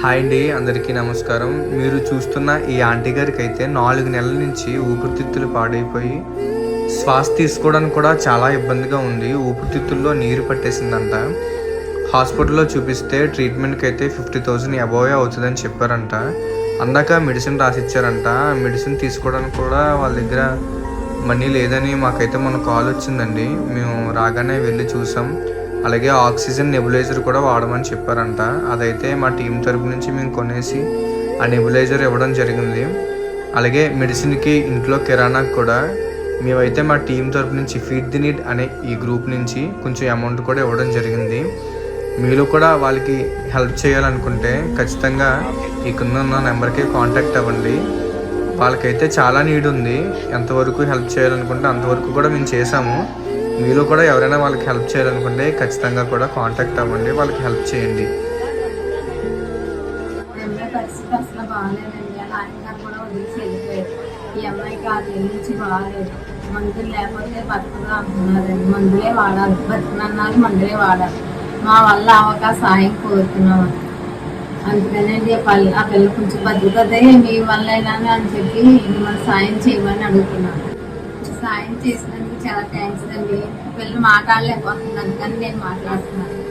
Hi అండి, అందరికీ నమస్కారం. మీరు చూస్తున్న ఈ ఆంటీ గారికి అయితే 4 నెలల నుంచి ఊపిరితిత్తులు పాడైపోయి శ్వాస తీసుకోవడానికి కూడా చాలా ఇబ్బందిగా ఉంది. ఊపిరితిత్తుల్లో నీరు పట్టేసిందంట. హాస్పిటల్లో చూపిస్తే ట్రీట్మెంట్కి అయితే 50,000 అబోవే అవుతుందని చెప్పారంట. అందాక మెడిసిన్ రాసిచ్చారంట. మెడిసిన్ తీసుకోవడానికి కూడా వాళ్ళ దగ్గర మనీ లేదని మాకైతే మొన్న కాల్ వచ్చిందండి. మేము రాగానే వెళ్ళి చూసాం. అలాగే ఆక్సిజన్ నెబులైజర్ కూడా వాడమని చెప్పారంట. అదైతే మా టీం తరపు నుంచి మేము కొనేసి ఆ నెబులైజర్ ఇవ్వడం జరిగింది. అలాగే మెడిసిన్కి ఇంట్లో కిరాణాకి కూడా మేమైతే మా టీం తరపు నుంచి ఫీడ్ ది నీడ్ అనే ఈ గ్రూప్ నుంచి కొంచెం అమౌంట్ కూడా ఇవ్వడం జరిగింది. మీరు కూడా వాళ్ళకి హెల్ప్ చేయాలనుకుంటే ఖచ్చితంగా ఇక్కడున్న నెంబర్కి కాంటాక్ట్ అవ్వండి. వాళ్ళకైతే చాలా నీడ్ ఉంది. ఎంతవరకు హెల్ప్ చేయాలనుకుంటే అంతవరకు కూడా మేము చేసాము. మీరు కూడా ఎవరైనా వాళ్ళకి హెల్ప్ చేయాలనుకుంటే ఖచ్చితంగా కూడా కాంటాక్ట్ అవ్వండి, వాళ్ళకి హెల్ప్ చేయండి. పరిస్థితి అసలు బాగాలేదండి. అలా ఆయన కూడా వదిలేసి వెళ్ళిపోయారు. ఈ అమ్మాయికి 6 నెలల నుంచి బాగాలేదు. మందులు లేకపోతే బతుకులు అంటున్నారండి. మందులే వాడాలి, బతుకునన్నారు, మందులే వాడాలి. మా వల్ల అవకాశం సాయం కోరుతున్నాం. అందుకనండి ఆ పిల్ల కొంచెం బతుకుతుంది మీ వల్ల అని చెప్పి మిమ్మల్ని సాయం చేయమని అడుగుతున్నాను. సాయం చేసినందుకు చాలా థ్యాంక్స్ అండి. పిల్లలు మాట్లాడలేకపోతుంది, అందుకని నేను మాట్లాడుతున్నాను.